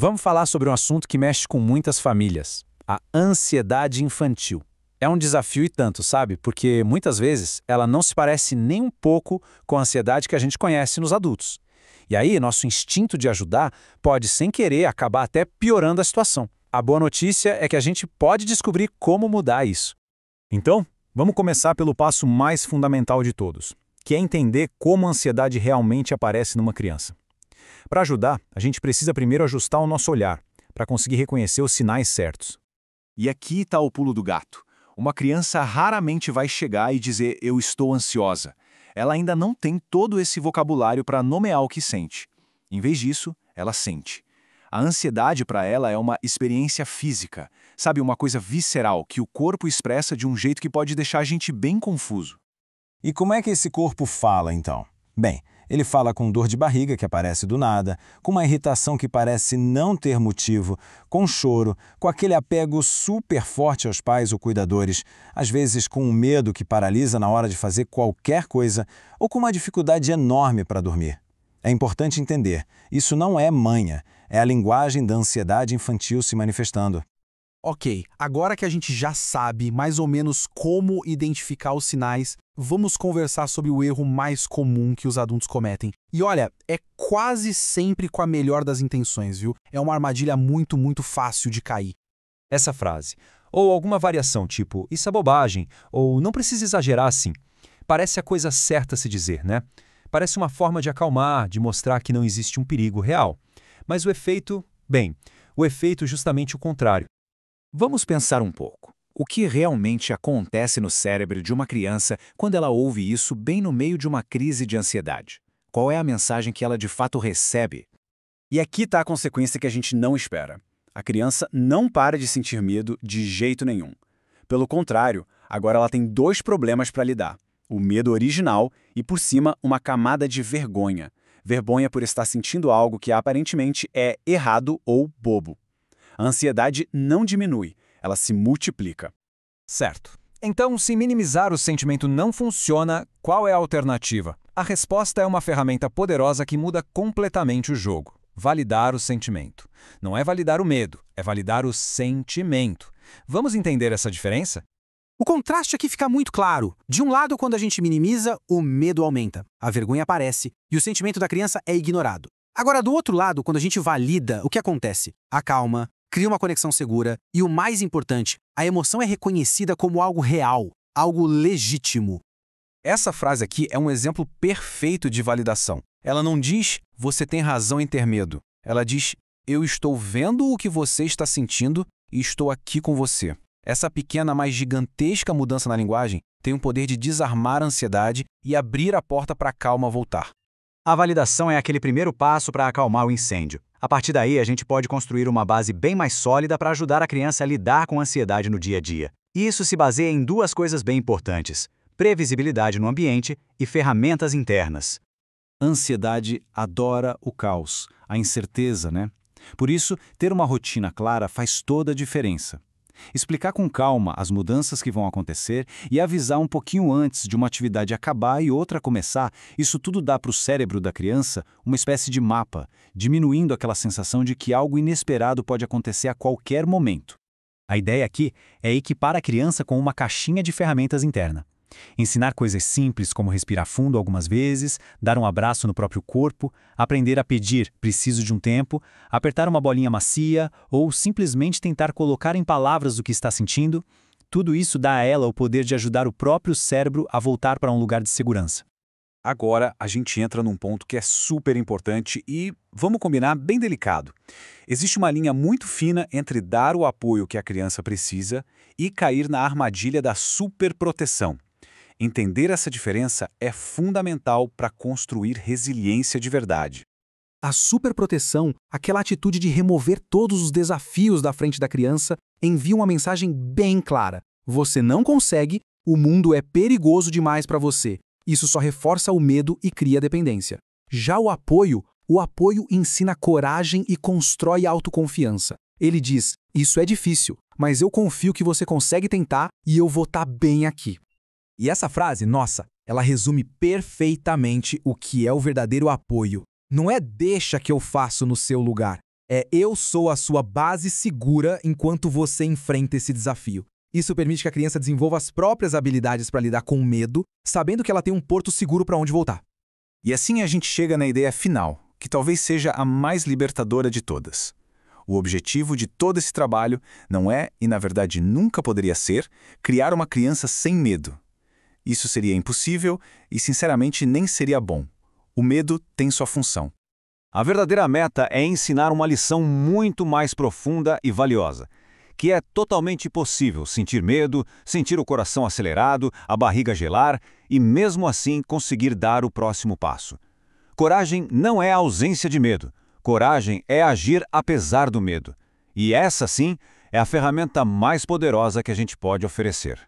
Vamos falar sobre um assunto que mexe com muitas famílias: a ansiedade infantil. É um desafio e tanto, sabe? Porque muitas vezes ela não se parece nem um pouco com a ansiedade que a gente conhece nos adultos. E aí, nosso instinto de ajudar pode, sem querer, acabar até piorando a situação. A boa notícia é que a gente pode descobrir como mudar isso. Então, vamos começar pelo passo mais fundamental de todos, que é entender como a ansiedade realmente aparece numa criança. Para ajudar, a gente precisa primeiro ajustar o nosso olhar, para conseguir reconhecer os sinais certos. E aqui está o pulo do gato. Uma criança raramente vai chegar e dizer "eu estou ansiosa". Ela ainda não tem todo esse vocabulário para nomear o que sente. Em vez disso, ela sente. A ansiedade para ela é uma experiência física, sabe, uma coisa visceral que o corpo expressa de um jeito que pode deixar a gente bem confuso. E como é que esse corpo fala, então? Bem, ele fala com dor de barriga que aparece do nada, com uma irritação que parece não ter motivo, com choro, com aquele apego super forte aos pais ou cuidadores, às vezes com um medo que paralisa na hora de fazer qualquer coisa, ou com uma dificuldade enorme para dormir. É importante entender, isso não é manha, é a linguagem da ansiedade infantil se manifestando. Ok, agora que a gente já sabe mais ou menos como identificar os sinais, vamos conversar sobre o erro mais comum que os adultos cometem. E olha, é quase sempre com a melhor das intenções, viu? É uma armadilha muito fácil de cair. Essa frase, ou alguma variação tipo "isso é bobagem", ou "não precisa exagerar assim", parece a coisa certa a se dizer, né? Parece uma forma de acalmar, de mostrar que não existe um perigo real. Mas o efeito é justamente o contrário. Vamos pensar um pouco. O que realmente acontece no cérebro de uma criança quando ela ouve isso bem no meio de uma crise de ansiedade? Qual é a mensagem que ela de fato recebe? E aqui está a consequência que a gente não espera. A criança não para de sentir medo de jeito nenhum. Pelo contrário, agora ela tem dois problemas para lidar: o medo original e, por cima, uma camada de vergonha. Vergonha por estar sentindo algo que aparentemente é errado ou bobo. A ansiedade não diminui, ela se multiplica. Certo. Então, se minimizar o sentimento não funciona, qual é a alternativa? A resposta é uma ferramenta poderosa que muda completamente o jogo: validar o sentimento. Não é validar o medo, é validar o sentimento. Vamos entender essa diferença? O contraste aqui fica muito claro. De um lado, quando a gente minimiza, o medo aumenta, a vergonha aparece e o sentimento da criança é ignorado. Agora, do outro lado, quando a gente valida, o que acontece? Acalma, cria uma conexão segura e, o mais importante, a emoção é reconhecida como algo real, algo legítimo. Essa frase aqui é um exemplo perfeito de validação. Ela não diz "você tem razão em ter medo". Ela diz "eu estou vendo o que você está sentindo e estou aqui com você". Essa pequena, mas gigantesca mudança na linguagem tem o poder de desarmar a ansiedade e abrir a porta para a calma voltar. A validação é aquele primeiro passo para acalmar o incêndio. A partir daí, a gente pode construir uma base bem mais sólida para ajudar a criança a lidar com a ansiedade no dia a dia. E isso se baseia em duas coisas bem importantes: previsibilidade no ambiente e ferramentas internas. A ansiedade adora o caos, a incerteza, né? Por isso, ter uma rotina clara faz toda a diferença. Explicar com calma as mudanças que vão acontecer e avisar um pouquinho antes de uma atividade acabar e outra começar, isso tudo dá para o cérebro da criança uma espécie de mapa, diminuindo aquela sensação de que algo inesperado pode acontecer a qualquer momento. A ideia aqui é equipar a criança com uma caixinha de ferramentas interna. Ensinar coisas simples como respirar fundo algumas vezes, dar um abraço no próprio corpo, aprender a pedir "preciso de um tempo", apertar uma bolinha macia ou simplesmente tentar colocar em palavras o que está sentindo, tudo isso dá a ela o poder de ajudar o próprio cérebro a voltar para um lugar de segurança. Agora a gente entra num ponto que é super importante e, vamos combinar, bem delicado. Existe uma linha muito fina entre dar o apoio que a criança precisa e cair na armadilha da superproteção. Entender essa diferença é fundamental para construir resiliência de verdade. A superproteção, aquela atitude de remover todos os desafios da frente da criança, envia uma mensagem bem clara: você não consegue, o mundo é perigoso demais para você. Isso só reforça o medo e cria dependência. Já o apoio ensina coragem e constrói autoconfiança. Ele diz: isso é difícil, mas eu confio que você consegue tentar e eu vou estar bem aqui. E essa frase, nossa, ela resume perfeitamente o que é o verdadeiro apoio. Não é "deixa que eu faço no seu lugar", Eu sou a sua base segura enquanto você enfrenta esse desafio. Isso permite que a criança desenvolva as próprias habilidades para lidar com o medo, sabendo que ela tem um porto seguro para onde voltar. E assim a gente chega na ideia final, que talvez seja a mais libertadora de todas. O objetivo de todo esse trabalho não é, e na verdade nunca poderia ser, criar uma criança sem medo. Isso seria impossível e, sinceramente, nem seria bom. O medo tem sua função. A verdadeira meta é ensinar uma lição muito mais profunda e valiosa, que é totalmente possível sentir medo, sentir o coração acelerado, a barriga gelar e, mesmo assim, conseguir dar o próximo passo. Coragem não é a ausência de medo. Coragem é agir apesar do medo. E essa, sim, é a ferramenta mais poderosa que a gente pode oferecer.